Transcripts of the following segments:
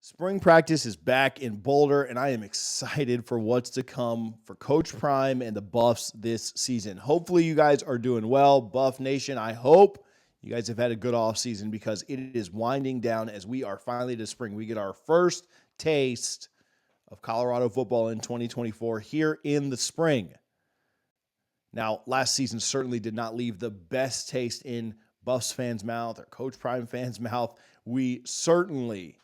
Spring practice is back in Boulder, and I am excited for what's to come for Coach Prime and the Buffs this season. Hopefully, you guys are doing well, Buff Nation. I hope you guys have had a good offseason because it is winding down as we are finally to spring. We get our first taste of Colorado football in 2024 here in the spring. Now, last season certainly did not leave the best taste in Buffs fans' mouth or Coach Prime fans' mouth. We certainly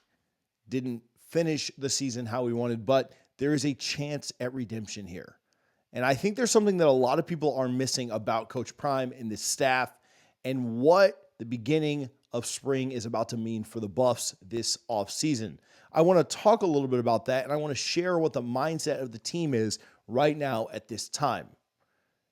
didn't finish the season how we wanted, but there is a chance at redemption here. And I think there's something that a lot of people are missing about Coach Prime and this staff and what the beginning of spring is about to mean for the Buffs this offseason. I want to talk a little bit about that, and I want to share what the mindset of the team is right now at this time.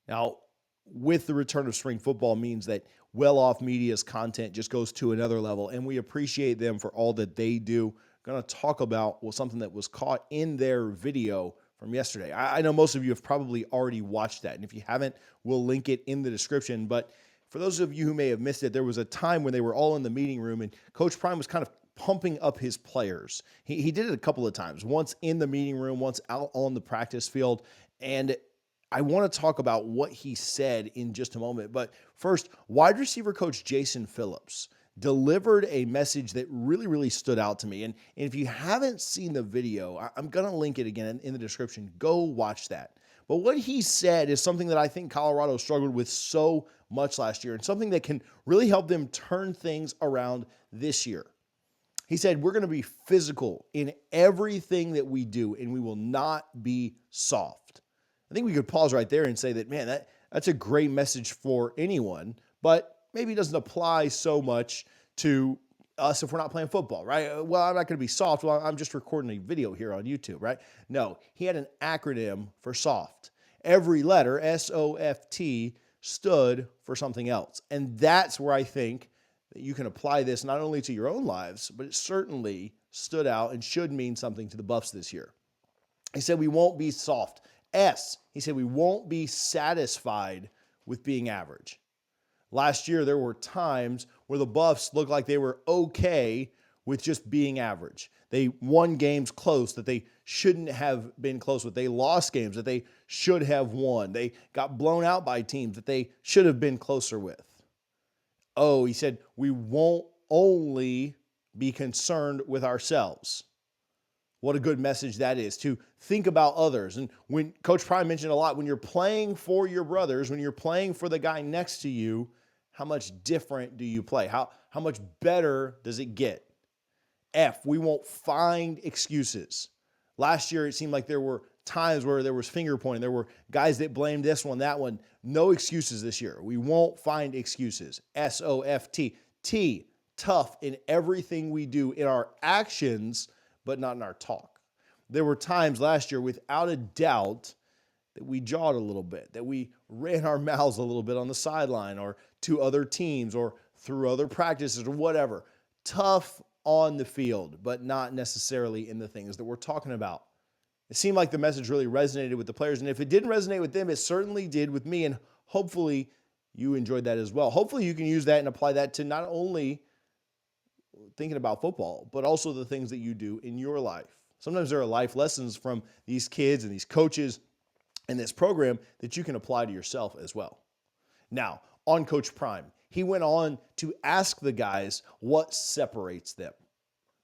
Now, with the return of spring football means that well-off media's content just goes to another level, and we appreciate them for all that they do. Going to talk about something that was caught in their video from yesterday. I know most of you have probably already watched that, and if you haven't, we'll link it in the description. But for those of you who may have missed it, there was a time when they were all in the meeting room, and Coach Prime was kind of pumping up his players. He did it a couple of times, once in the meeting room, once out on the practice field, and I want to talk about what he said in just a moment. But first, wide receiver coach Jason Phillips delivered a message that really stood out to me. And if you haven't seen the video, I'm going to link it again in the description. Go watch that. But what he said is something that I think Colorado struggled with so much last year and something that can really help them turn things around this year. He said, we're going to be physical in everything that we do, and we will not be soft. I think we could pause right there and say that, man, that's a great message for anyone, but maybe it doesn't apply so much to us if we're not playing football, right? Well, I'm not going to be soft. Well, I'm just recording a video here on YouTube, right? No, he had an acronym for soft. Every letter, S-O-F-T, stood for something else. And that's where I think that you can apply this not only to your own lives, but it certainly stood out and should mean something to the Buffs this year. He said, we won't be soft. He said, we won't be satisfied with being average. Last year, there were times where the Buffs looked like they were okay with just being average. They won games close that they shouldn't have been close with. They lost games that they should have won. They got blown out by teams that they should have been closer with. He said, we won't only be concerned with ourselves. What a good message that is, to think about others. And when Coach Prime mentioned a lot, when you're playing for your brothers, when you're playing for the guy next to you, how much different do you play? How much better does it get? We won't find excuses. Last year, it seemed like there were times where there was finger pointing. There were guys that blamed this one, that one. No excuses this year. We won't find excuses. S-O-F-T. T, tough in everything we do, in our actions, but not in our talk. There were times last year, without a doubt, that we jawed a little bit, that we ran our mouths a little bit on the sideline or to other teams or through other practices or whatever. Tough on the field, but not necessarily in the things that we're talking about. It seemed like the message really resonated with the players, and if it didn't resonate with them, it certainly did with me, and hopefully you enjoyed that as well. Hopefully you can use that and apply that to not only thinking about football, but also the things that you do in your life. Sometimes there are life lessons from these kids and these coaches in this program that you can apply to yourself as well. Now, on Coach Prime, he went on to ask the guys what separates them.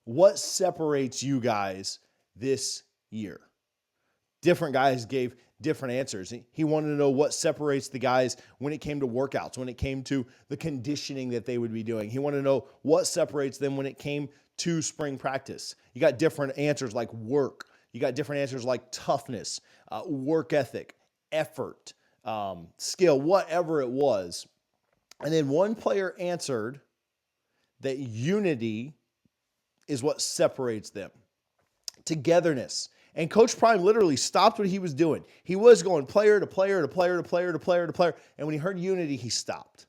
What separates you guys this year? Different guys gave different answers. He wanted to know what separates the guys when it came to workouts, when it came to the conditioning that they would be doing. He wanted to know what separates them when it came to spring practice. You got different answers like work. You got different answers like toughness, work ethic, effort, skill, whatever it was. And then one player answered that unity is what separates them. Togetherness. And Coach Prime literally stopped what he was doing. He was going player to player to player to player to player to player. And when he heard unity, he stopped.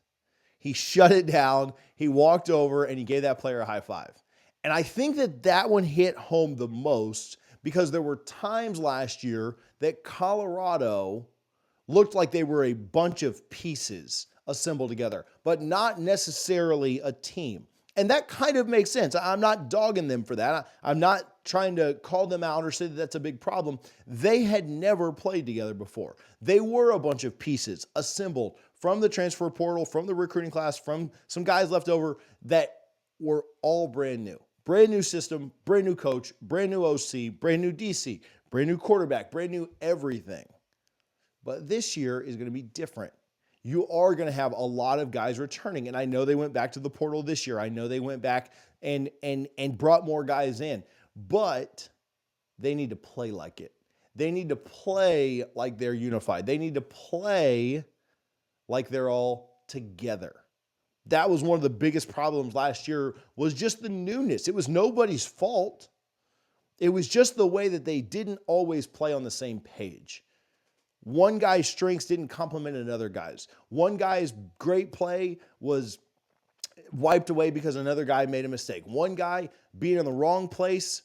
He shut it down. He walked over and he gave that player a high five. And I think that one hit home the most because there were times last year that Colorado looked like they were a bunch of pieces assembled together, but not necessarily a team. And that kind of makes sense. I'm not dogging them for that. I'm not trying to call them out or say that that's a big problem. They had never played together before. They were a bunch of pieces assembled from the transfer portal, from the recruiting class, from some guys left over that were all brand new. Brand new system, brand new coach, brand new OC, brand new DC, brand new quarterback, brand new everything. But this year is going to be different. You are going to have a lot of guys returning. And I know they went back to the portal this year. I know they went back and brought more guys in. But they need to play like it. They need to play like they're unified. They need to play like they're all together. That was one of the biggest problems last year, was just the newness. It was nobody's fault. It was just the way that they didn't always play on the same page. One guy's strengths didn't complement another guy's. One guy's great play was wiped away because another guy made a mistake. One guy being in the wrong place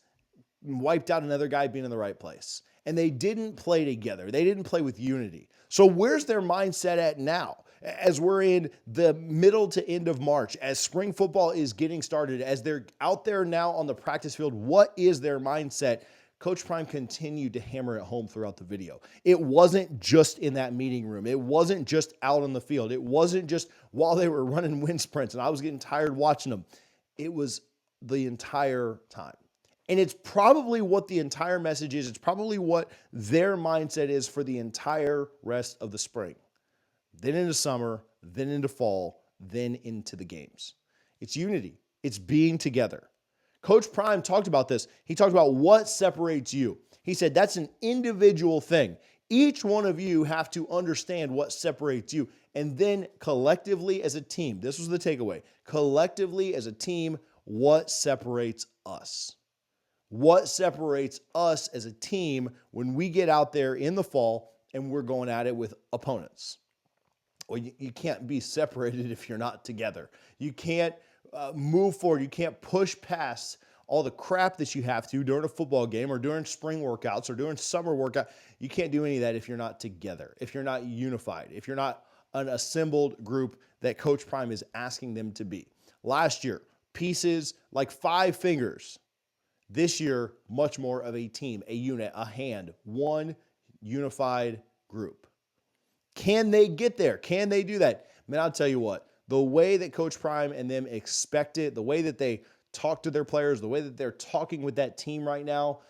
wiped out another guy being in the right place. And they didn't play together. They didn't play with unity. So where's their mindset at now? As we're in the middle to end of March, as spring football is getting started, as they're out there now on the practice field, what is their mindset? Coach Prime continued to hammer it home throughout the video. It wasn't just in that meeting room. It wasn't just out on the field. It wasn't just while they were running wind sprints and I was getting tired watching them. It was the entire time. And it's probably what the entire message is. It's probably what their mindset is for the entire rest of the spring. Then into summer, then into fall, then into the games. It's unity. It's being together. Coach Prime talked about this. He talked about what separates you. He said that's an individual thing. Each one of you have to understand what separates you. And then collectively as a team, this was the takeaway, collectively as a team, what separates us? What separates us as a team when we get out there in the fall and we're going at it with opponents? Well, you can't be separated if you're not together. You can't move forward. You can't push past all the crap that you have to during a football game or during spring workouts or during summer workout. You can't do any of that if you're not together, if you're not unified, if you're not an assembled group that Coach Prime is asking them to be. Last year, pieces like 5 fingers. This year, much more of a team, a unit, a hand, one unified group. Can they get there? Can they do that? Man, I'll tell you what, the way that Coach Prime and them expect it, the way that they talk to their players, the way that they're talking with that team right now,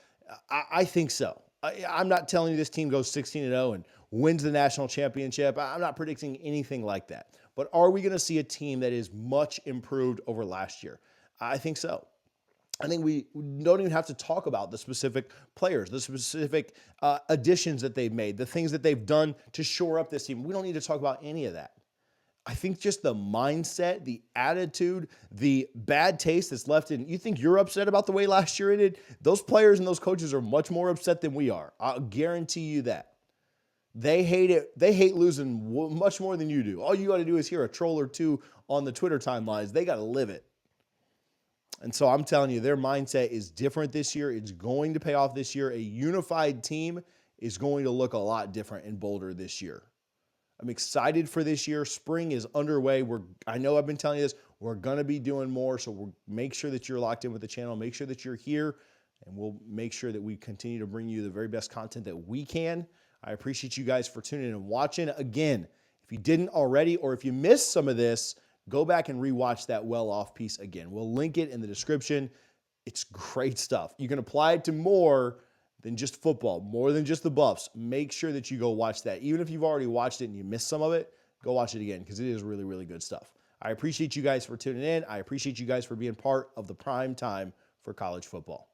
I think so. I'm not telling you this team goes 16-0 and wins the national championship. I'm not predicting anything like that. But are we going to see a team that is much improved over last year? I think so. I think we don't even have to talk about the specific players, the specific additions that they've made, the things that they've done to shore up this team. We don't need to talk about any of that. I think just the mindset, the attitude, the bad taste that's left in. You think you're upset about the way last year ended? Those players and those coaches are much more upset than we are. I'll guarantee you that. They hate it. They hate losing much more than you do. All you got to do is hear a troll or two on the Twitter timelines. They got to live it. And so I'm telling you, their mindset is different this year. It's going to pay off this year. A unified team is going to look a lot different in Boulder this year. I'm excited for this year. Spring is underway. I know I've been telling you this. We're going to be doing more, so make sure that you're locked in with the channel. Make sure that you're here, and we'll make sure that we continue to bring you the very best content that we can. I appreciate you guys for tuning in and watching. Again, if you didn't already or if you missed some of this, go back and rewatch that well-off piece again. We'll link it in the description. It's great stuff. You can apply it to more than just football, more than just the Buffs. Make sure that you go watch that. Even if you've already watched it and you missed some of it, go watch it again because it is really, really good stuff. I appreciate you guys for tuning in. I appreciate you guys for being part of the prime time for college football.